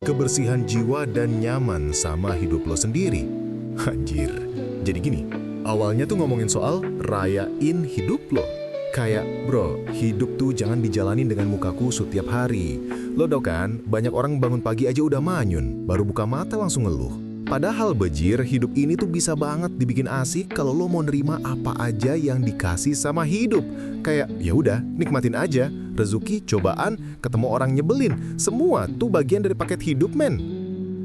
kebersihan jiwa dan nyaman sama hidup lo sendiri. Anjir, jadi gini, awalnya tuh ngomongin soal rayain hidup lo. Kayak, bro, hidup tuh jangan dijalanin dengan muka kusut tiap hari. Lo tau kan, banyak orang bangun pagi aja udah manyun, baru buka mata langsung ngeluh. Padahal bejir, hidup ini tuh bisa banget dibikin asik kalau lo mau nerima apa aja yang dikasih sama hidup. Kayak, ya udah, nikmatin aja. Rezeki, cobaan, ketemu orang nyebelin, semua tuh bagian dari paket hidup, men.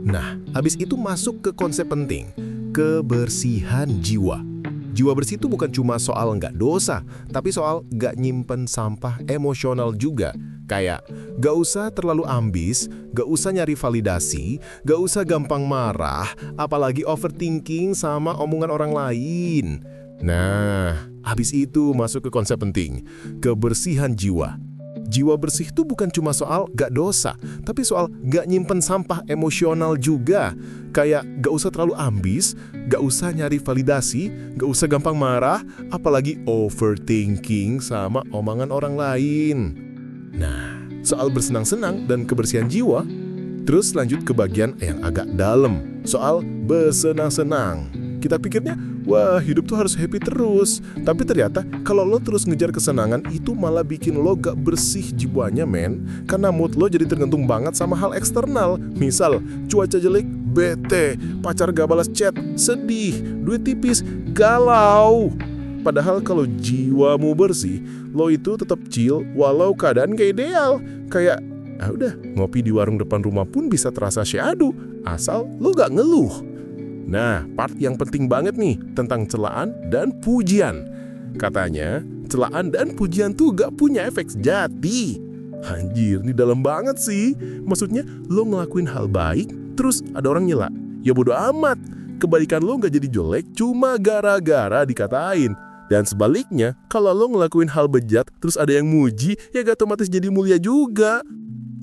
Nah, habis itu masuk ke konsep penting, kebersihan jiwa. Jiwa bersih itu bukan cuma soal nggak dosa, tapi soal nggak nyimpen sampah emosional juga. Kayak, nggak usah terlalu ambis, nggak usah nyari validasi, nggak usah gampang marah, apalagi overthinking sama omongan orang lain. Nah, habis itu masuk ke konsep penting, kebersihan jiwa. Jiwa bersih itu bukan cuma soal gak dosa, tapi soal gak nyimpen sampah emosional juga. Kayak gak usah terlalu ambis, gak usah nyari validasi, gak usah gampang marah, apalagi overthinking sama omongan orang lain. Nah, soal bersenang-senang dan kebersihan jiwa, terus lanjut ke bagian yang agak dalam, soal bersenang-senang. Kita pikirnya, wah hidup tuh harus happy terus. Tapi ternyata kalau lo terus ngejar kesenangan itu malah bikin lo gak bersih jiwanya, men. Karena mood lo jadi tergantung banget sama hal eksternal. Misal, cuaca jelek, bete, pacar gak balas chat, sedih, duit tipis, galau. Padahal kalau jiwamu bersih, lo itu tetap chill walau keadaan gak ideal. Kayak, udah, ngopi di warung depan rumah pun bisa terasa syahdu, asal lo gak ngeluh. Nah, part yang penting banget nih tentang celaan dan pujian. Katanya, celaan dan pujian tuh gak punya efek sejati. Anjir, ini dalam banget sih. Maksudnya, lo ngelakuin hal baik, terus ada orang nyela. Ya bodo amat, kebaikan lo gak jadi jelek cuma gara-gara dikatain. Dan sebaliknya, kalau lo ngelakuin hal bejat, terus ada yang muji, ya gak otomatis jadi mulia juga.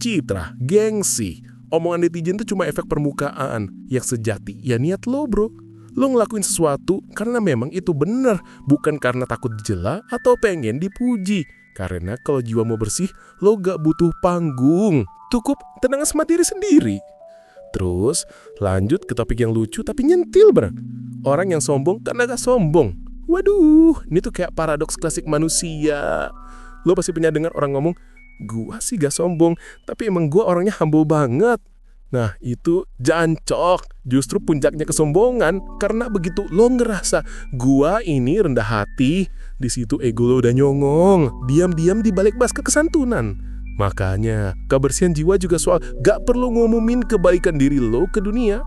Citra, gengsi. Omongan netizen itu cuma efek permukaan. Yang sejati, ya niat lo, bro. Lo ngelakuin sesuatu karena memang itu benar, bukan karena takut dijela atau pengen dipuji. Karena kalau jiwa mau bersih, lo gak butuh panggung. Cukup tenang sama diri sendiri. Terus, lanjut ke topik yang lucu tapi nyentil, bro. Orang yang sombong karena gak sombong. Waduh, ini tuh kayak paradoks klasik manusia. Lo pasti pernah dengar orang ngomong, gua sih gak sombong, tapi emang gua orangnya humble banget. Nah, itu jancok, justru puncaknya kesombongan. Karena begitu lo ngerasa gua ini rendah hati, di situ ego lo udah nyongong, diam-diam dibalik bas kesantunan. Makanya, kebersihan jiwa juga soal gak perlu ngumumin kebaikan diri lo ke dunia.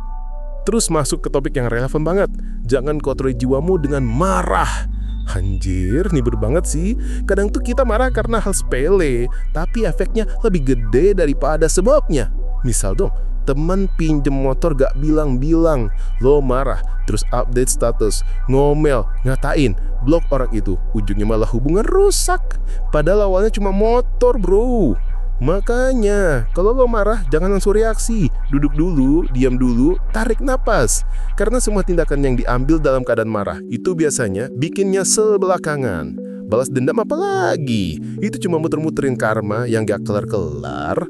Terus masuk ke topik yang relevan banget, jangan kotori jiwamu dengan marah. Anjir, nibir banget sih. Kadang tuh kita marah karena hal sepele, tapi efeknya lebih gede daripada sebabnya. Misal dong, teman pinjem motor gak bilang-bilang, lo marah, terus update status, ngomel, ngatain, blok orang itu, ujungnya malah hubungan rusak. Padahal awalnya cuma motor, bro. Makanya, kalau lo marah, jangan langsung reaksi. Duduk dulu, diam dulu, tarik napas. Karena semua tindakan yang diambil dalam keadaan marah, itu biasanya bikin nyesel belakangan. Balas dendam apa lagi? Itu cuma muter-muterin karma yang gak kelar-kelar.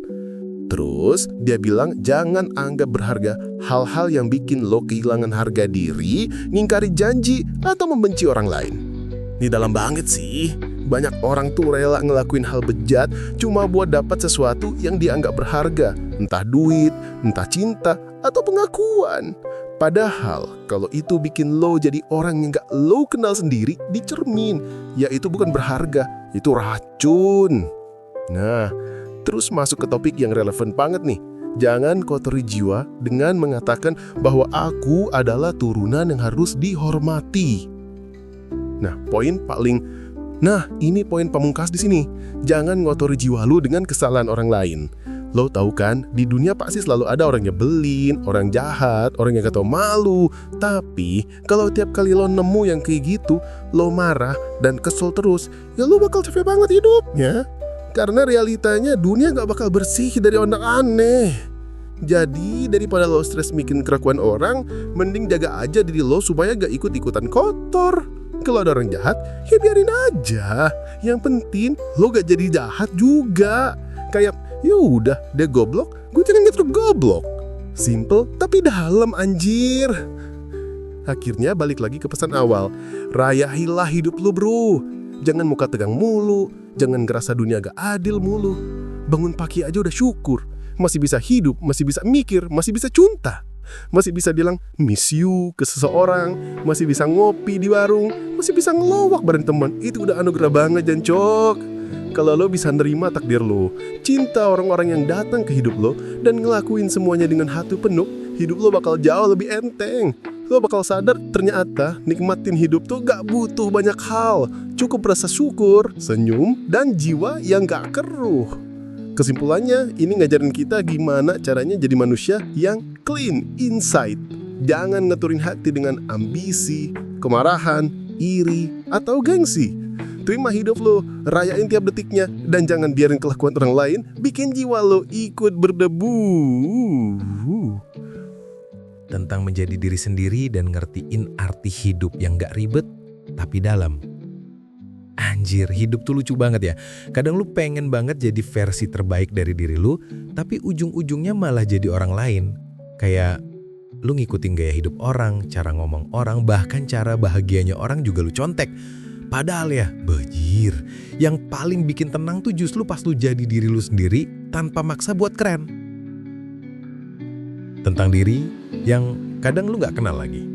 Terus, dia bilang jangan anggap berharga hal-hal yang bikin lo kehilangan harga diri, ngingkari janji, atau membenci orang lain. Ini dalam banget sih. Banyak orang tuh rela ngelakuin hal bejat cuma buat dapat sesuatu yang dianggap berharga. Entah duit, entah cinta, atau pengakuan. Padahal kalau itu bikin lo jadi orang yang gak lo kenal sendiri di cermin, ya itu bukan berharga, itu racun. Nah, terus masuk ke topik yang relevan banget nih. Jangan kotori jiwa dengan mengatakan bahwa aku adalah turunan yang harus dihormati. Ini poin pamungkas di sini. Jangan ngotori jiwa lu dengan kesalahan orang lain. Lo tahu kan, di dunia pasti selalu ada orang nyebelin, orang jahat, orang yang gak tahu malu. Tapi kalau tiap kali lo nemu yang kayak gitu, lo marah dan kesel terus, ya lo bakal capek banget hidupnya. Karena realitanya dunia gak bakal bersih dari orang aneh. Jadi daripada lo stres mikirin kelakuan orang, mending jaga aja diri lo supaya gak ikut-ikutan kotor. Kalau ada orang jahat, ya biarin aja. Yang penting lo gak jadi jahat juga. Kayak Yaudah, dia goblok, gue jadinya terus goblok. Simple tapi dalam anjir. Akhirnya balik lagi ke pesan awal. Rayahilah hidup lu bro. Jangan muka tegang mulu. Jangan ngerasa dunia gak adil mulu. Bangun pagi aja udah syukur. Masih bisa hidup, masih bisa mikir, masih bisa cunta. Masih bisa bilang miss you ke seseorang. Masih bisa ngopi di warung. Masih bisa ngelawak bareng teman. Itu udah anugerah banget Jancok. Kalau lo bisa nerima takdir lo, cinta orang-orang yang datang ke hidup lo, dan ngelakuin semuanya dengan hati penuh, hidup lo bakal jauh lebih enteng. Lo bakal sadar ternyata nikmatin hidup tuh gak butuh banyak hal. Cukup rasa syukur, senyum, dan jiwa yang gak keruh. Kesimpulannya, ini ngajarin kita gimana caranya jadi manusia yang clean inside. Jangan ngaturin hati dengan ambisi, kemarahan, iri, atau gengsi. Terima hidup lo, rayain tiap detiknya, dan jangan biarin kelakuan orang lain bikin jiwa lo ikut berdebu. Tentang menjadi diri sendiri dan ngertiin arti hidup yang gak ribet, tapi dalam. Anjir, hidup tuh lucu banget ya. Kadang lu pengen banget jadi versi terbaik dari diri lu, tapi ujung-ujungnya malah jadi orang lain. Kayak lu ngikutin gaya hidup orang, cara ngomong orang, bahkan cara bahagianya orang juga lu contek. Padahal ya, bajir, yang paling bikin tenang tuh justru pas lu jadi diri lu sendiri tanpa maksa buat keren. Tentang diri yang kadang lu gak kenal lagi.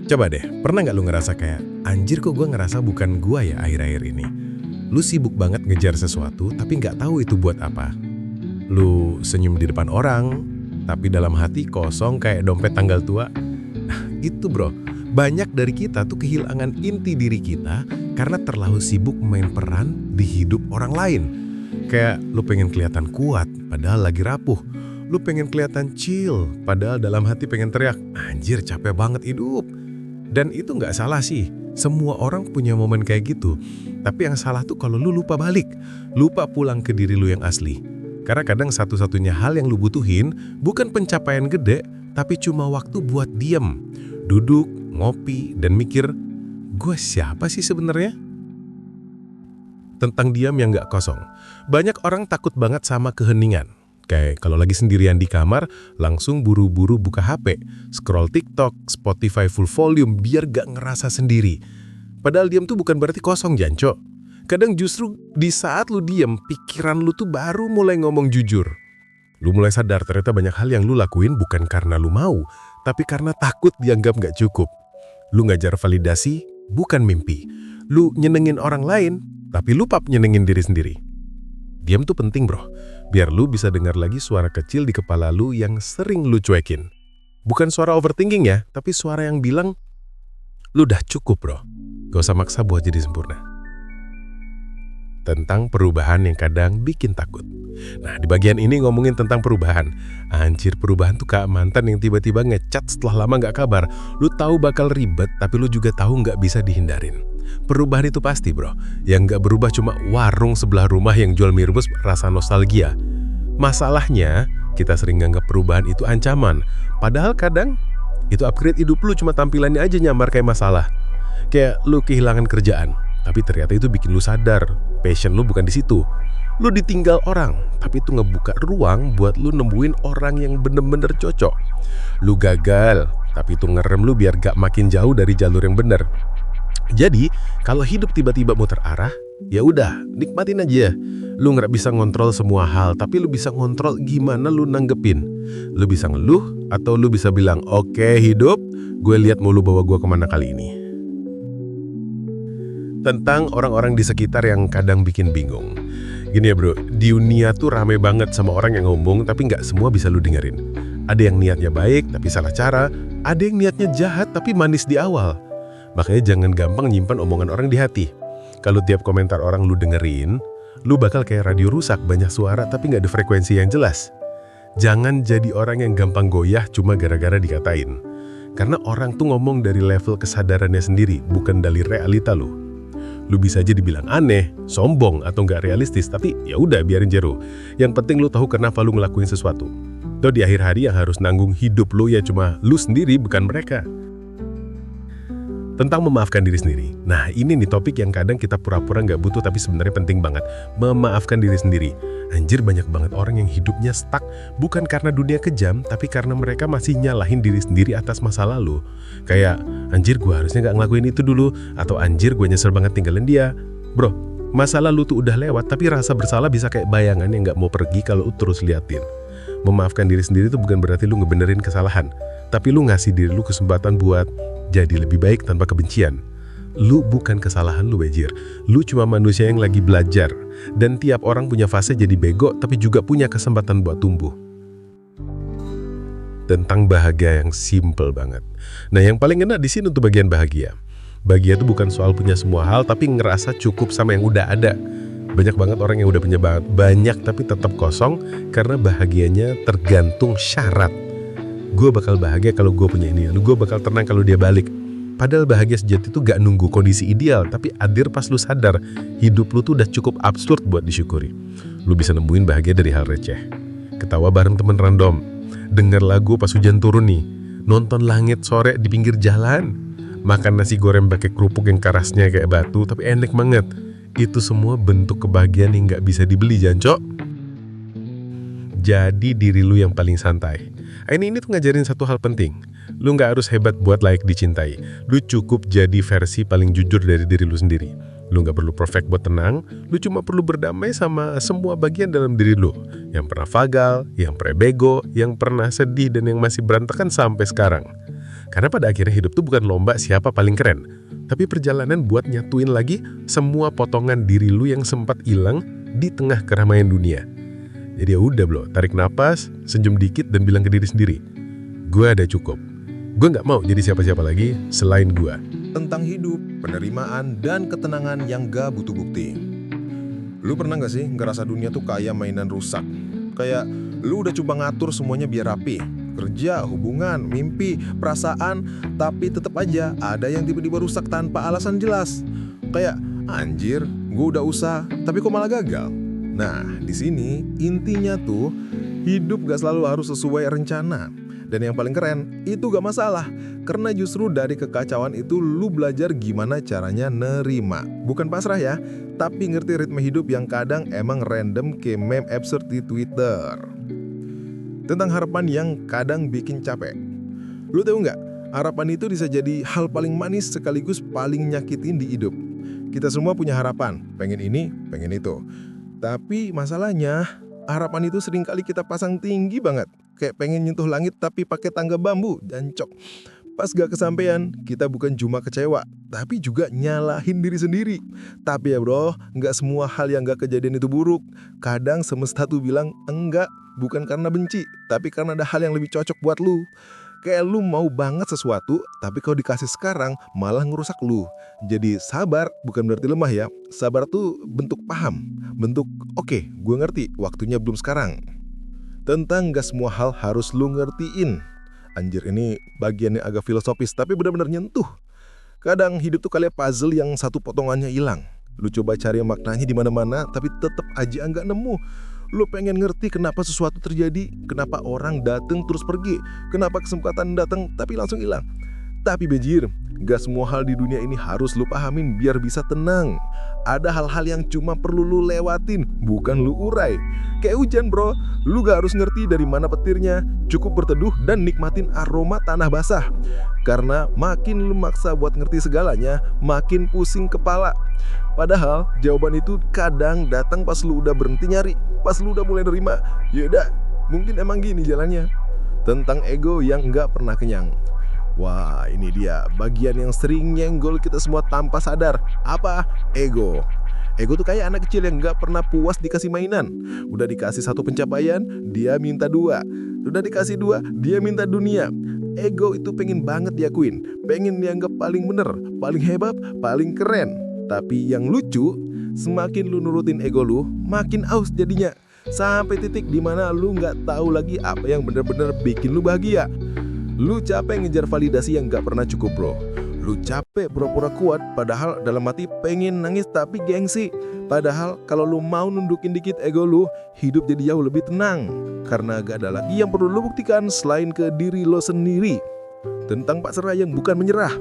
Coba deh, pernah gak lu ngerasa kayak, anjir kok gue ngerasa bukan gue ya akhir-akhir ini. Lu sibuk banget ngejar sesuatu tapi gak tahu itu buat apa. Lu senyum di depan orang, tapi dalam hati kosong kayak dompet tanggal tua. Nah, itu bro. Banyak dari kita tuh kehilangan inti diri kita karena terlalu sibuk main peran di hidup orang lain. Kayak lu pengen kelihatan kuat padahal lagi rapuh. Lu pengen kelihatan chill padahal dalam hati pengen teriak, anjir capek banget hidup. Dan itu gak salah sih. Semua orang punya momen kayak gitu. Tapi yang salah tuh kalau lu lupa balik. Lupa pulang ke diri lu yang asli. Karena kadang satu-satunya hal yang lu butuhin bukan pencapaian gede, tapi cuma waktu buat diem. Duduk, ngopi, dan mikir, gue siapa sih sebenarnya? Tentang diam yang gak kosong. Banyak orang takut banget sama keheningan. Kayak kalau lagi sendirian di kamar, langsung buru-buru buka HP, scroll TikTok, Spotify full volume biar gak ngerasa sendiri. Padahal diam tuh bukan berarti kosong, Janco. Kadang justru di saat lu diam, pikiran lu tuh baru mulai ngomong jujur. Lu mulai sadar ternyata banyak hal yang lu lakuin bukan karena lu mau, tapi karena takut dianggap gak cukup. Lu ngajar validasi, bukan mimpi. Lu nyenengin orang lain, tapi lupa nyenengin diri sendiri. Diam tuh penting bro, biar lu bisa dengar lagi suara kecil di kepala lu yang sering lu cuekin. Bukan suara overthinking ya, tapi suara yang bilang, lu udah cukup bro, gak usah maksa buat jadi sempurna. Tentang perubahan yang kadang bikin takut. Nah, di bagian ini ngomongin tentang perubahan. Anjir, perubahan tuh kayak mantan yang tiba-tiba ngechat setelah lama gak kabar. Lu tahu bakal ribet, tapi lu juga tahu gak bisa dihindarin. Perubahan itu pasti bro. Yang gak berubah cuma warung sebelah rumah yang jual mie rebus rasa nostalgia. Masalahnya, kita sering nganggap perubahan itu ancaman. Padahal kadang, itu upgrade hidup lu cuma tampilannya aja nyamar kayak masalah. Kayak lu kehilangan kerjaan. Tapi ternyata itu bikin lu sadar, passion lu bukan di situ. Lu ditinggal orang, tapi itu ngebuka ruang buat lu nemuin orang yang bener-bener cocok. Lu gagal, tapi itu ngerem lu biar gak makin jauh dari jalur yang bener. Jadi, kalau hidup tiba-tiba muter arah, ya udah, nikmatin aja. Lu nggak bisa ngontrol semua hal, tapi lu bisa ngontrol gimana lu nanggepin. Lu bisa ngeluh, atau lu bisa bilang, oke hidup, gue lihat mau lu bawa gue kemana kali ini. Tentang orang-orang di sekitar yang kadang bikin bingung. Gini ya bro, di dunia tuh rame banget sama orang yang ngomong tapi nggak semua bisa lu dengerin. Ada yang niatnya baik tapi salah cara, ada yang niatnya jahat tapi manis di awal. Makanya jangan gampang nyimpan omongan orang di hati. Kalau tiap komentar orang lu dengerin, lu bakal kayak radio rusak, banyak suara tapi nggak ada frekuensi yang jelas. Jangan jadi orang yang gampang goyah cuma gara-gara dikatain. Karena orang tuh ngomong dari level kesadarannya sendiri, bukan dari realita lu. Lu bisa aja dibilang aneh, sombong, atau nggak realistis, tapi ya udah biarin jero. Yang penting lu tahu kenapa lu ngelakuin sesuatu. Toh di akhir hari yang harus nanggung hidup lu ya cuma lu sendiri, bukan mereka. Tentang memaafkan diri sendiri. Nah, ini nih topik yang kadang kita pura-pura nggak butuh tapi sebenarnya penting banget. Memaafkan diri sendiri. Anjir, banyak banget orang yang hidupnya stuck bukan karena dunia kejam, tapi karena mereka masih nyalahin diri sendiri atas masa lalu. Kayak, anjir gue harusnya nggak ngelakuin itu dulu, atau anjir gue nyesel banget tinggalin dia. Bro, masa lalu tuh udah lewat, tapi rasa bersalah bisa kayak bayangan yang nggak mau pergi kalau terus liatin. Memaafkan diri sendiri itu bukan berarti lu ngebenerin kesalahan, tapi lu ngasih diri lu kesempatan buat jadi lebih baik tanpa kebencian. Lu bukan kesalahan lu, Bejir. Lu cuma manusia yang lagi belajar. Dan tiap orang punya fase jadi bego, tapi juga punya kesempatan buat tumbuh. Tentang bahagia yang simple banget. Nah, yang paling enak di sini untuk bagian bahagia. Bahagia itu bukan soal punya semua hal, tapi ngerasa cukup sama yang udah ada. Banyak banget orang yang udah punya banyak tapi tetap kosong karena bahagianya tergantung syarat. Gue bakal bahagia kalau gue punya ini, gue bakal tenang kalau dia balik. Padahal bahagia sejati itu gak nunggu kondisi ideal, tapi hadir pas lu sadar hidup lu tuh udah cukup absurd buat disyukuri. Lu bisa nemuin bahagia dari hal receh. Ketawa bareng temen random, denger lagu pas hujan turun nih, nonton langit sore di pinggir jalan, makan nasi goreng pakai kerupuk yang kerasnya kayak batu tapi enak banget. Itu semua bentuk kebahagiaan yang gak bisa dibeli, Jancok. Jadi diri lu yang paling santai. Ini tuh ngajarin satu hal penting. Lu gak harus hebat buat layak dicintai. Lu cukup jadi versi paling jujur dari diri lu sendiri. Lu gak perlu perfect buat tenang. Lu cuma perlu berdamai sama semua bagian dalam diri lu. Yang pernah fagal, yang pernah bego, yang pernah sedih, dan yang masih berantakan sampai sekarang. Karena pada akhirnya hidup tuh bukan lomba siapa paling keren, tapi perjalanan buat nyatuin lagi semua potongan diri lu yang sempat hilang di tengah keramaian dunia. Jadi ya udah bro, tarik napas, senyum dikit dan bilang ke diri sendiri, gue ada cukup. Gue gak mau jadi siapa-siapa lagi selain gue. Tentang hidup, penerimaan, dan ketenangan yang gak butuh bukti. Lu pernah gak sih ngerasa dunia tuh kayak mainan rusak? Kayak lu udah coba ngatur semuanya biar rapi. Kerja, hubungan, mimpi, perasaan, tapi tetap aja ada yang tiba-tiba rusak tanpa alasan jelas. Kayak, anjir, gue udah usaha, tapi kok malah gagal. Nah, di sini intinya tuh hidup gak selalu harus sesuai rencana. Dan yang paling keren, itu gak masalah. Karena justru dari kekacauan itu lu belajar gimana caranya nerima. Bukan pasrah ya, tapi ngerti ritme hidup yang kadang emang random kayak meme absurd di Twitter. Tentang harapan yang kadang bikin capek. Lu tahu nggak, harapan itu bisa jadi hal paling manis sekaligus paling nyakitin di hidup. Kita semua punya harapan, pengen ini, pengen itu. Tapi masalahnya, harapan itu seringkali kita pasang tinggi banget. Kayak pengen nyentuh langit tapi pakai tangga bambu, jancok. Pas gak kesampaian, kita bukan cuma kecewa, tapi juga nyalahin diri sendiri. Tapi ya bro, gak semua hal yang gak kejadian itu buruk. Kadang semesta tuh bilang enggak, bukan karena benci, tapi karena ada hal yang lebih cocok buat lu. Kayak lu mau banget sesuatu, tapi kalau dikasih sekarang malah ngerusak lu. Jadi sabar bukan berarti lemah ya. Sabar tuh bentuk paham, bentuk oke, gue ngerti, waktunya belum sekarang. Tentang gak semua hal harus lu ngertiin. Anjir, ini bagiannya agak filosofis tapi benar-benar nyentuh. Kadang hidup tuh kayak puzzle yang satu potongannya hilang. Lu coba cari maknanya di mana-mana tapi tetap aja nggak nemu. Lu pengen ngerti kenapa sesuatu terjadi, kenapa orang datang terus pergi, kenapa kesempatan datang tapi langsung hilang. Tapi Bejir, gak semua hal di dunia ini harus lu pahamin biar bisa tenang. Ada hal-hal yang cuma perlu lu lewatin, bukan lu urai. Kayak hujan bro, lu gak harus ngerti dari mana petirnya, cukup berteduh dan nikmatin aroma tanah basah. Karena makin lu maksa buat ngerti segalanya, makin pusing kepala. Padahal jawaban itu kadang datang pas lu udah berhenti nyari, pas lu udah mulai nerima. Yaudah, mungkin emang gini jalannya. Tentang ego yang gak pernah kenyang. Wah, ini dia bagian yang sering nyenggol kita semua tanpa sadar. Apa? Ego. Ego tuh kayak anak kecil yang gak pernah puas dikasih mainan. Udah dikasih satu pencapaian, dia minta dua. Udah dikasih dua, dia minta dunia. Ego itu pengen banget diakuin, pengen dianggap paling bener, paling hebat, paling keren. Tapi yang lucu, semakin lu nurutin ego lu, makin aus jadinya. Sampai titik dimana lu gak tahu lagi apa yang bener-bener bikin lu bahagia. Lu capek ngejar validasi yang gak pernah cukup bro. Lu capek pura-pura kuat padahal dalam hati pengen nangis tapi gengsi. Padahal kalau lu mau nundukin dikit ego lu, hidup jadi jauh lebih tenang. Karena gak ada lagi yang perlu lu buktikan selain ke diri lo sendiri. Tentang pasrah yang bukan menyerah.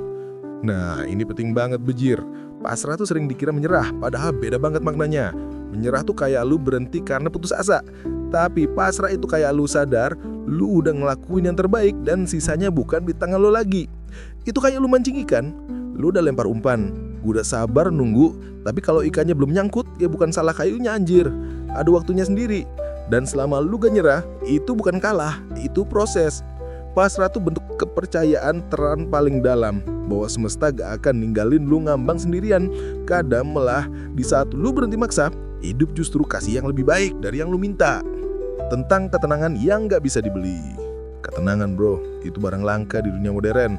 Nah, ini penting banget bejir. Pasrah tuh sering dikira menyerah, padahal beda banget maknanya. Menyerah tuh kayak lu berhenti karena putus asa. Tapi pasrah itu kayak lu sadar, lu udah ngelakuin yang terbaik dan sisanya bukan di tangan lu lagi. Itu kayak lu mancing ikan, lu udah lempar umpan, udah sabar nunggu, tapi kalau ikannya belum nyangkut, ya bukan salah kayunya anjir. Ada waktunya sendiri. Dan selama lu gak nyerah, itu bukan kalah, itu proses. Pasrah tuh bentuk kepercayaan teran paling dalam bahwa semesta gak akan ninggalin lu ngambang sendirian. Kadang malah di saat lu berhenti maksa, hidup justru kasih yang lebih baik dari yang lu minta. Tentang ketenangan yang gak bisa dibeli. Ketenangan bro, itu barang langka di dunia modern.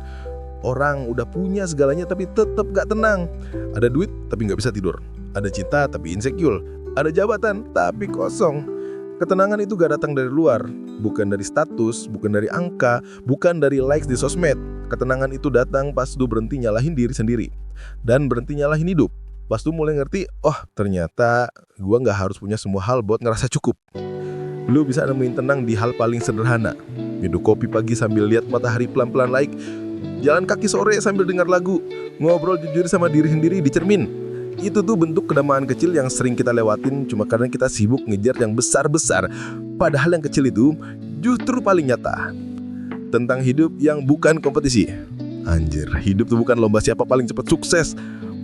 Orang udah punya segalanya tapi tetap gak tenang. Ada duit tapi gak bisa tidur. Ada cinta tapi insecure. Ada jabatan tapi kosong. Ketenangan itu gak datang dari luar, bukan dari status, bukan dari angka, bukan dari likes di sosmed. Ketenangan itu datang pas lu berhenti nyalahin diri sendiri dan berhenti nyalahin hidup. Pas lu mulai ngerti, oh ternyata gua gak harus punya semua hal buat ngerasa cukup. Lu bisa nemuin tenang di hal paling sederhana. Minum kopi pagi sambil lihat matahari pelan-pelan naik, jalan kaki sore sambil dengar lagu, ngobrol jujur sama diri sendiri di cermin. Itu tuh bentuk kedamaian kecil yang sering kita lewatin cuma karena kita sibuk ngejar yang besar-besar. Padahal yang kecil itu justru paling nyata. Tentang hidup yang bukan kompetisi. Anjir, hidup tuh bukan lomba siapa paling cepat sukses.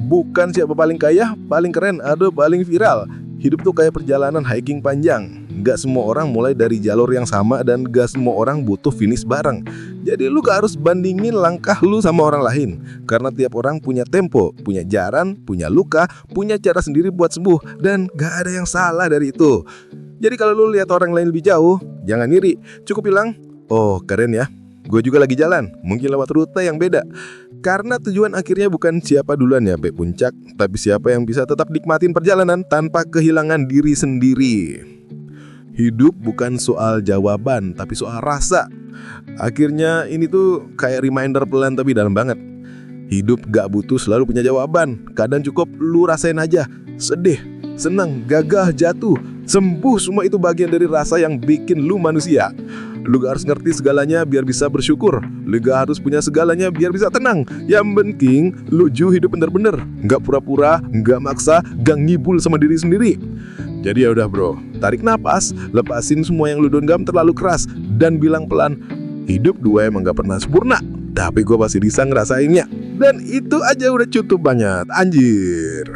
Bukan siapa paling kaya, paling keren, atau paling viral. Hidup tuh kayak perjalanan hiking panjang. Gak semua orang mulai dari jalur yang sama dan gak semua orang butuh finish bareng. Jadi lu gak harus bandingin langkah lu sama orang lain. Karena tiap orang punya tempo, punya jalan, punya luka, punya cara sendiri buat sembuh. Dan gak ada yang salah dari itu. Jadi kalau lu lihat orang lain lebih jauh, jangan iri. Cukup bilang, oh keren ya, gue juga lagi jalan, mungkin lewat rute yang beda. Karena tujuan akhirnya bukan siapa duluan ya sampai puncak, tapi siapa yang bisa tetap nikmatin perjalanan tanpa kehilangan diri sendiri. Hidup bukan soal jawaban, tapi soal rasa. Akhirnya ini tuh kayak reminder pelan tapi dalam banget. Hidup gak butuh selalu punya jawaban. Kadang cukup lu rasain aja. Sedih, senang, gagah, jatuh, sembuh, semua itu bagian dari rasa yang bikin lu manusia. Lu gak harus ngerti segalanya biar bisa bersyukur. Lu gak harus punya segalanya biar bisa tenang. Yang penting lu hidup bener-bener, gak pura-pura, gak maksa, gak ngibul sama diri sendiri. Jadi ya udah bro, tarik napas, lepasin semua yang lu genggam terlalu keras, dan bilang pelan, hidup gue emang gak pernah sempurna, tapi gue pasti bisa ngerasainnya. Dan itu aja udah cukup banget, anjir.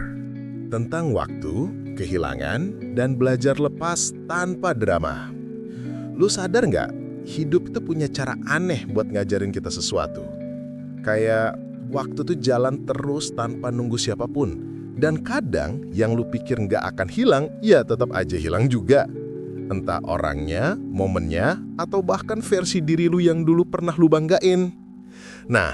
Tentang waktu, kehilangan, dan belajar lepas tanpa drama. Lu sadar nggak? Hidup itu punya cara aneh buat ngajarin kita sesuatu. Kayak waktu tuh jalan terus tanpa nunggu siapapun. Dan kadang yang lu pikir nggak akan hilang, ya tetap aja hilang juga. Entah orangnya, momennya, atau bahkan versi diri lu yang dulu pernah lu banggain. Nah,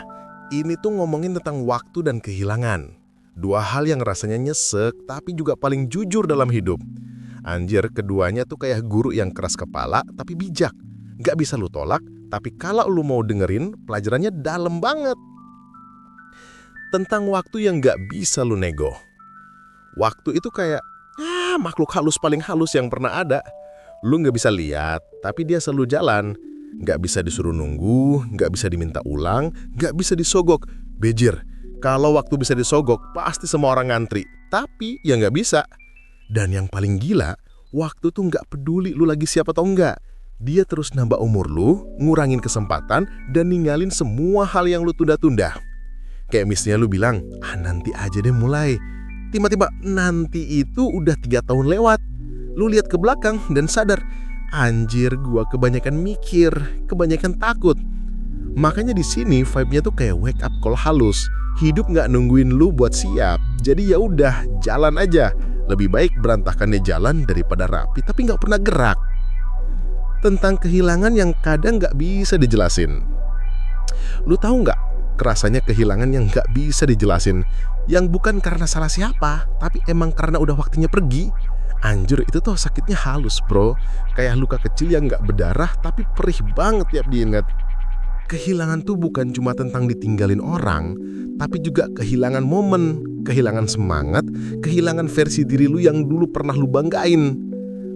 ini tuh ngomongin tentang waktu dan kehilangan. Dua hal yang rasanya nyesek, tapi juga paling jujur dalam hidup. Anjir, keduanya tuh kayak guru yang keras kepala, tapi bijak. Gak bisa lu tolak, tapi kalau lu mau dengerin, pelajarannya dalam banget. Tentang waktu yang gak bisa lu nego. Waktu itu kayak makhluk halus paling halus yang pernah ada. Lu gak bisa lihat, tapi dia selalu jalan. Gak bisa disuruh nunggu, gak bisa diminta ulang, gak bisa disogok. Bejir, kalau waktu bisa disogok, pasti semua orang ngantri. Tapi ya gak bisa. Dan yang paling gila, waktu tuh gak peduli lu lagi siapa atau enggak. Dia terus nambah umur lu, ngurangin kesempatan, dan ninggalin semua hal yang lu tunda-tunda. Kayak misalnya lu bilang, nanti aja deh mulai. Tiba-tiba nanti itu udah 3 tahun lewat. Lu lihat ke belakang dan sadar, anjir gua kebanyakan mikir, kebanyakan takut. Makanya di sini vibe-nya tuh kayak wake up call halus. Hidup gak nungguin lu buat siap. Jadi ya udah, jalan aja. Lebih baik berantakannya jalan daripada rapi tapi gak pernah gerak. Tentang kehilangan yang kadang gak bisa dijelasin. Lu tahu gak, kerasanya kehilangan yang gak bisa dijelasin, yang bukan karena salah siapa, tapi emang karena udah waktunya pergi. Anjir, itu tuh sakitnya halus bro. Kayak luka kecil yang gak berdarah tapi perih banget tiap diingat. Kehilangan tuh bukan cuma tentang ditinggalin orang, tapi juga kehilangan momen, kehilangan semangat, kehilangan versi diri lu yang dulu pernah lu banggain.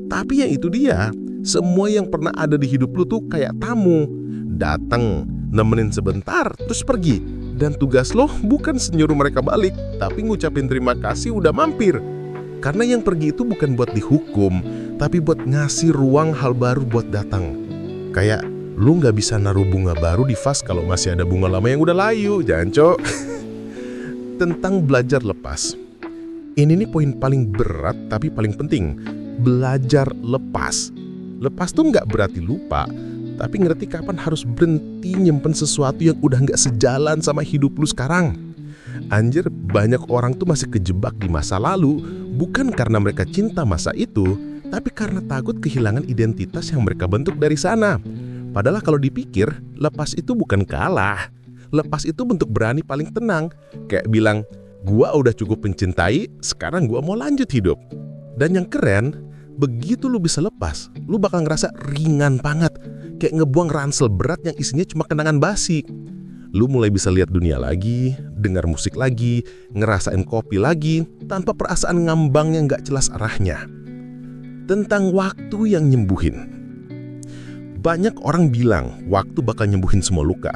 Tapi ya itu dia, semua yang pernah ada di hidup lu tuh kayak tamu. Datang, nemenin sebentar, terus pergi. Dan tugas lo bukan nyuruh mereka balik, tapi ngucapin terima kasih udah mampir. Karena yang pergi itu bukan buat dihukum, tapi buat ngasih ruang hal baru buat datang. Kayak lu nggak bisa naruh bunga baru di vas kalau masih ada bunga lama yang udah layu, janco. Tentang belajar lepas. Ini nih poin paling berat tapi paling penting. Belajar lepas. Lepas tuh nggak berarti lupa, tapi ngerti kapan harus berhenti nyimpen sesuatu yang udah nggak sejalan sama hidup lu sekarang. Anjir, banyak orang tuh masih kejebak di masa lalu, bukan karena mereka cinta masa itu, tapi karena takut kehilangan identitas yang mereka bentuk dari sana. Padahal kalau dipikir, lepas itu bukan kalah. Lepas itu bentuk berani paling tenang. Kayak bilang, gua udah cukup mencintai, sekarang gua mau lanjut hidup. Dan yang keren, begitu lu bisa lepas, lu bakal ngerasa ringan banget. Kayak ngebuang ransel berat yang isinya cuma kenangan basi. Lu mulai bisa lihat dunia lagi, dengar musik lagi, ngerasain kopi lagi, tanpa perasaan ngambang yang gak jelas arahnya. Tentang waktu yang nyembuhin. Banyak orang bilang waktu bakal nyembuhin semua luka.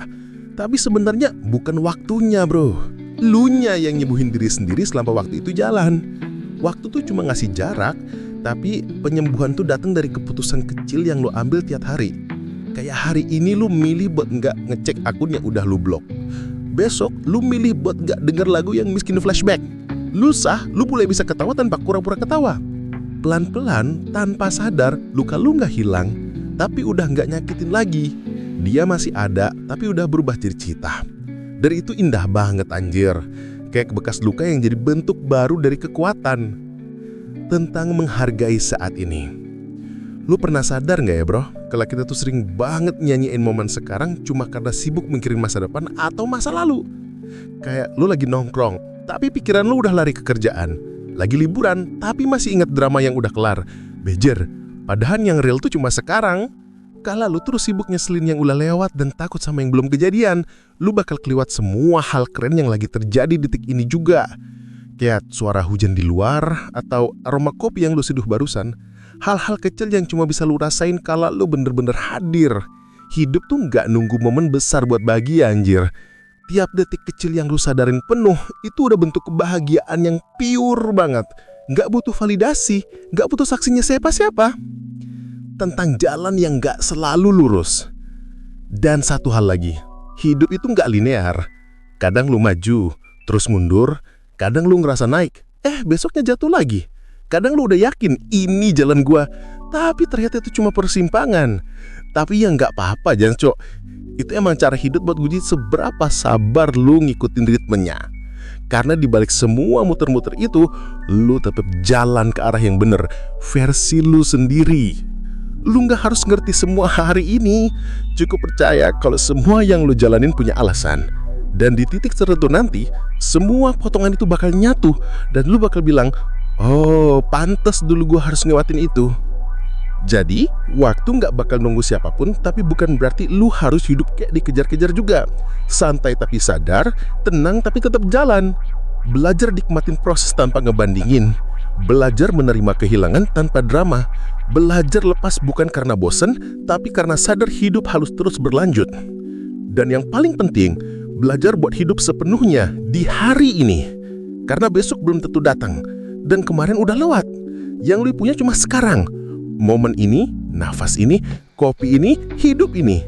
Tapi sebenarnya bukan waktunya, bro. Lunya yang nyembuhin diri sendiri selama waktu itu jalan. Waktu tuh cuma ngasih jarak, tapi penyembuhan tuh datang dari keputusan kecil yang lo ambil tiap hari. Kayak hari ini lu milih buat nggak ngecek akun yang udah lu blok. Besok lu milih buat nggak denger lagu yang miskin flashback. Lusa lu mulai bisa ketawa tanpa pura-pura ketawa. Pelan-pelan tanpa sadar luka lu nggak hilang, tapi udah nggak nyakitin lagi. Dia masih ada, tapi udah berubah jadi cita. Dan itu indah banget anjir. Kayak bekas luka yang jadi bentuk baru dari kekuatan. Tentang menghargai saat ini. Lu pernah sadar gak ya bro, kalau kita tuh sering banget nyanyiin momen sekarang cuma karena sibuk mikirin masa depan atau masa lalu. Kayak lu lagi nongkrong, tapi pikiran lu udah lari ke kerjaan. Lagi liburan, tapi masih ingat drama yang udah kelar. Bejer, padahal yang real tuh cuma sekarang. Kalau lu terus sibuk nyeselin yang udah lewat dan takut sama yang belum kejadian, lu bakal keliwat semua hal keren yang lagi terjadi detik ini juga. Kayak suara hujan di luar, atau aroma kopi yang lu seduh barusan. Hal-hal kecil yang cuma bisa lu rasain kalau lu bener-bener hadir. Hidup tuh gak nunggu momen besar buat bahagia anjir. Tiap detik kecil yang lu sadarin penuh, itu udah bentuk kebahagiaan yang pure banget. Gak butuh validasi, gak butuh saksinya siapa-siapa. Tentang jalan yang gak selalu lurus. Dan satu hal lagi, hidup itu gak linear. Kadang lu maju, terus mundur. Kadang lu ngerasa naik, besoknya jatuh lagi. Kadang lu udah yakin ini jalan gua, tapi ternyata itu cuma persimpangan. Tapi ya nggak apa-apa Jancok. Itu emang cara hidup buat uji seberapa sabar lu ngikutin ritmenya. Karena dibalik semua muter-muter itu, lu tetap jalan ke arah yang bener, versi lu sendiri. Lu nggak harus ngerti semua hari ini. Cukup percaya kalau semua yang lu jalanin punya alasan. Dan di titik tertentu nanti, semua potongan itu bakal nyatu. Dan lu bakal bilang, oh pantes dulu gue harus ngewatin itu. Jadi, waktu gak bakal nunggu siapapun. Tapi bukan berarti lu harus hidup kayak dikejar-kejar juga. Santai tapi sadar, tenang tapi tetap jalan. Belajar nikmatin proses tanpa ngebandingin. Belajar menerima kehilangan tanpa drama. Belajar lepas bukan karena bosen, tapi karena sadar hidup harus terus berlanjut. Dan yang paling penting, belajar buat hidup sepenuhnya di hari ini. Karena besok belum tentu datang. Dan kemarin udah lewat. Yang lu punya cuma sekarang. Momen ini, nafas ini, kopi ini, hidup ini.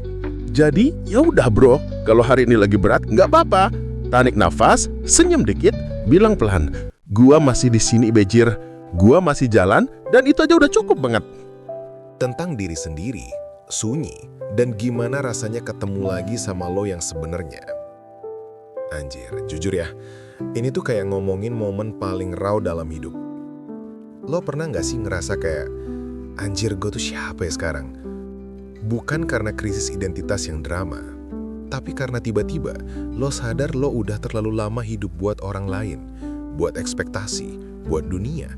Jadi ya udah bro, kalau hari ini lagi berat nggak apa-apa. Tarik nafas, senyum dikit, bilang pelan, gua masih di sini bejir, gua masih jalan, dan itu aja udah cukup banget. Tentang diri sendiri, sunyi, dan gimana rasanya ketemu lagi sama lo yang sebenarnya. Anjir, jujur ya, ini tuh kayak ngomongin momen paling raw dalam hidup. Lo pernah gak sih ngerasa kayak, anjir gue tuh siapa ya sekarang? Bukan karena krisis identitas yang drama, tapi karena tiba-tiba lo sadar lo udah terlalu lama hidup buat orang lain, buat ekspektasi, buat dunia.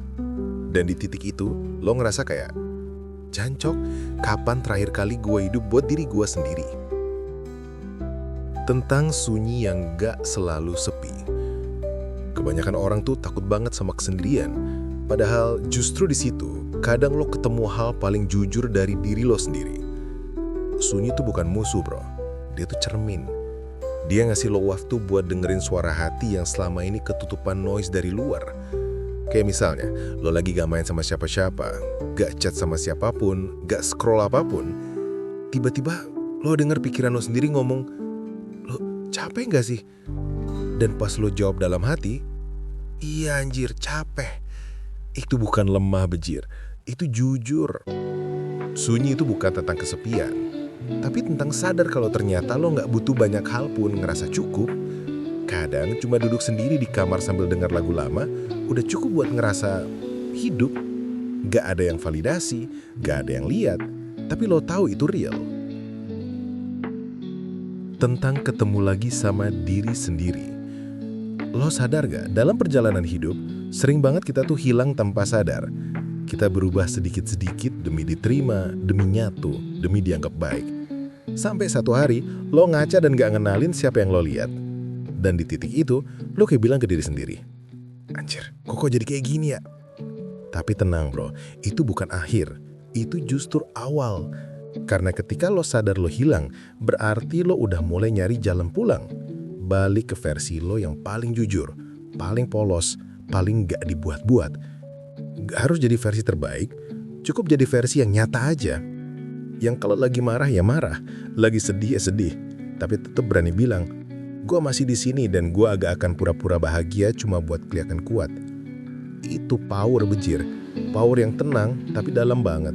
Dan di titik itu, lo ngerasa kayak, Jancok, kapan terakhir kali gue hidup buat diri gue sendiri? Tentang sunyi yang gak selalu sepi. Kebanyakan orang tuh takut banget sama kesendirian. Padahal justru di situ, kadang lo ketemu hal paling jujur dari diri lo sendiri. Sunyi tuh bukan musuh bro, dia tuh cermin. Dia ngasih lo waktu buat dengerin suara hati yang selama ini ketutupan noise dari luar. Kayak misalnya, lo lagi gak main sama siapa-siapa, gak chat sama siapapun, gak scroll apapun. Tiba-tiba lo denger pikiran lo sendiri ngomong, lo capek gak sih? Dan pas lo jawab dalam hati, iya anjir capek. Itu bukan lemah bejir, itu jujur. Sunyi itu bukan tentang kesepian, tapi tentang sadar kalau ternyata lo gak butuh banyak hal pun ngerasa cukup. Kadang cuma duduk sendiri di kamar sambil dengar lagu lama udah cukup buat ngerasa hidup. Gak ada yang validasi, gak ada yang lihat, tapi lo tahu itu real. Tentang ketemu lagi sama diri sendiri. Lo sadar gak, dalam perjalanan hidup, sering banget kita tuh hilang tanpa sadar. Kita berubah sedikit-sedikit demi diterima, demi nyatu, demi dianggap baik. Sampai satu hari, lo ngaca dan gak ngenalin siapa yang lo lihat. Dan di titik itu, lo kayak bilang ke diri sendiri, anjir, kok jadi kayak gini ya? Tapi tenang bro, itu bukan akhir, itu justru awal. Karena ketika lo sadar lo hilang, berarti lo udah mulai nyari jalan pulang. Balik ke versi lo yang paling jujur, paling polos, paling gak dibuat-buat. Gak harus jadi versi terbaik, cukup jadi versi yang nyata aja. Yang kalau lagi marah ya marah, lagi sedih ya sedih, tapi tetap berani bilang, gue masih di sini dan gue agak akan pura-pura bahagia cuma buat kelihatan kuat. Itu power bejir, power yang tenang tapi dalam banget.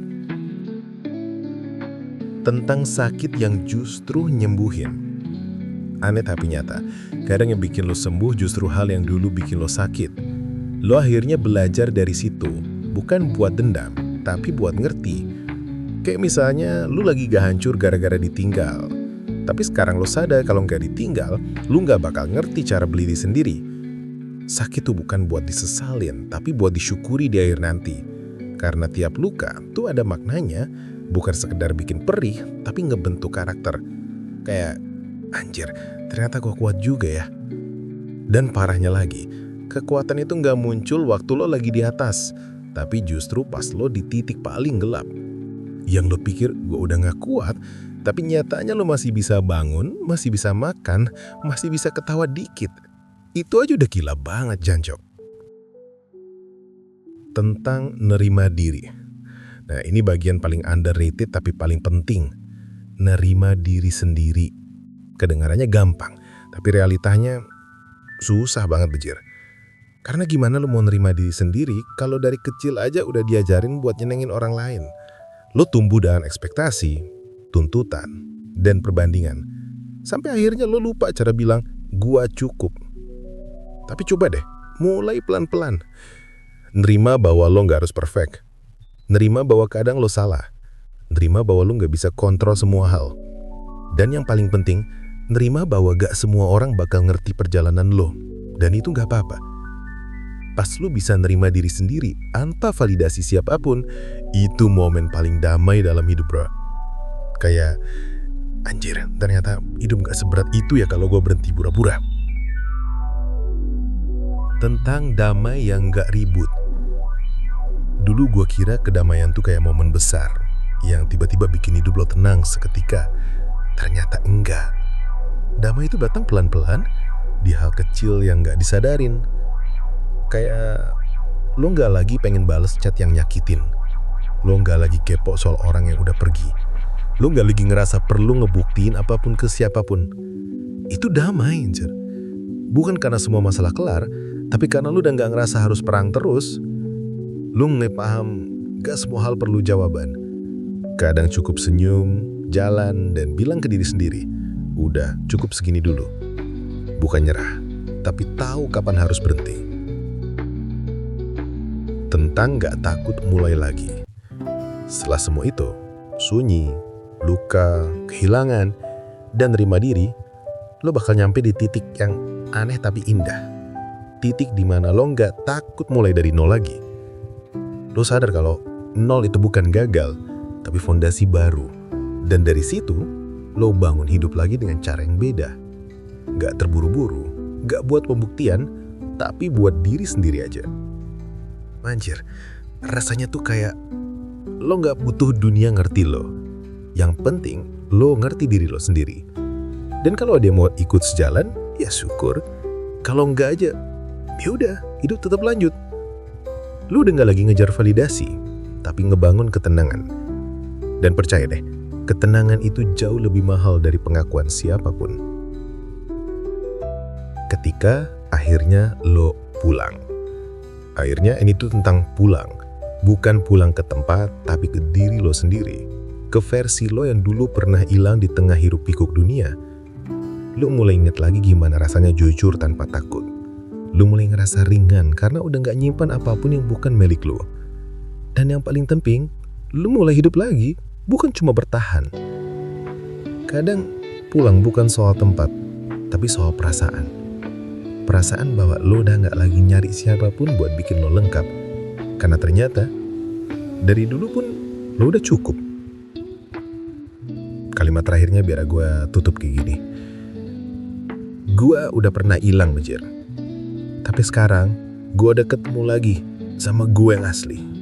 Tentang sakit yang justru nyembuhin. Aneh tapi nyata, kadang yang bikin lo sembuh justru hal yang dulu bikin lo sakit. Lo akhirnya belajar dari situ, bukan buat dendam, tapi buat ngerti. Kayak misalnya, lo lagi gak hancur gara-gara ditinggal. Tapi sekarang lo sadar kalau nggak ditinggal, lo nggak bakal ngerti cara berdiri sendiri. Sakit tuh bukan buat disesalin, tapi buat disyukuri di akhir nanti. Karena tiap luka tuh ada maknanya, bukan sekedar bikin perih, tapi ngebentuk karakter. Kayak, anjir, ternyata gue kuat juga ya. Dan parahnya lagi, kekuatan itu nggak muncul waktu lo lagi di atas, tapi justru pas lo di titik paling gelap. Yang lo pikir gue udah nggak kuat, tapi nyatanya lo masih bisa bangun, masih bisa makan, masih bisa ketawa dikit. Itu aja udah gila banget, Jancok. Tentang nerima diri. Nah, ini bagian paling underrated tapi paling penting. Nerima diri sendiri. Kedengarannya gampang, tapi realitanya susah banget bejir. Karena gimana lo mau nerima diri sendiri kalau dari kecil aja udah diajarin buat nyenengin orang lain. Lo tumbuh dengan ekspektasi, tuntutan, dan perbandingan. Sampai akhirnya lo lupa cara bilang, gua cukup. Tapi coba deh, mulai pelan-pelan. Nerima bahwa lo gak harus perfect. Nerima bahwa kadang lo salah. Nerima bahwa lo gak bisa kontrol semua hal. Dan yang paling penting, nerima bahwa gak semua orang bakal ngerti perjalanan lo. Dan itu gak apa-apa. Pas lo bisa nerima diri sendiri, tanpa validasi siapapun, itu momen paling damai dalam hidup bro. Kayak, anjir, ternyata hidup gak seberat itu ya kalau gue berhenti pura-pura. Tentang damai yang gak ribut. Dulu gue kira kedamaian tuh kayak momen besar, yang tiba-tiba bikin hidup lo tenang seketika. Ternyata enggak. Damai itu datang pelan-pelan, di hal kecil yang gak disadarin. Kayak, lo gak lagi pengen bales chat yang nyakitin. Lo gak lagi kepo soal orang yang udah pergi. Lo gak lagi ngerasa perlu ngebuktiin apapun ke siapapun. Itu damai, anjir. Bukan karena semua masalah kelar, tapi karena lo udah gak ngerasa harus perang terus. Lo paham gak semua hal perlu jawaban. Kadang cukup senyum, jalan, dan bilang ke diri sendiri, udah cukup segini dulu. Bukan nyerah, tapi tahu kapan harus berhenti. Tentang gak takut mulai lagi. Setelah semua itu, sunyi, luka, kehilangan, dan nerima diri, lo bakal nyampe di titik yang aneh tapi indah. Titik dimana lo gak takut mulai dari nol lagi. Lo sadar kalau nol itu bukan gagal, tapi fondasi baru. Dan dari situ, lo bangun hidup lagi dengan cara yang beda. Gak terburu-buru, gak buat pembuktian, tapi buat diri sendiri aja. Anjir, rasanya tuh kayak lo gak butuh dunia ngerti lo. Yang penting, lo ngerti diri lo sendiri. Dan kalau dia mau ikut sejalan, ya syukur. Kalau enggak aja, ya udah, hidup tetap lanjut. Lu udah nggak lagi ngejar validasi, tapi ngebangun ketenangan. Dan percaya deh, ketenangan itu jauh lebih mahal dari pengakuan siapapun. Ketika akhirnya lo pulang. Akhirnya ini tuh tentang pulang. Bukan pulang ke tempat, tapi ke diri lo sendiri. Ke versi lo yang dulu pernah hilang di tengah hiruk pikuk dunia. Lo mulai inget lagi gimana rasanya jujur tanpa takut. Lo mulai ngerasa ringan karena udah gak nyimpan apapun yang bukan milik lo. Dan yang paling penting, lo mulai hidup lagi, bukan cuma bertahan. Kadang pulang bukan soal tempat, tapi soal perasaan. Perasaan bahwa lo udah gak lagi nyari siapapun buat bikin lo lengkap. Karena ternyata, dari dulu pun lo udah cukup. Kalimat terakhirnya biar gue tutup kayak gini. Gue udah pernah hilang, Bejir. Tapi sekarang, gue udah ketemu lagi sama gue yang asli.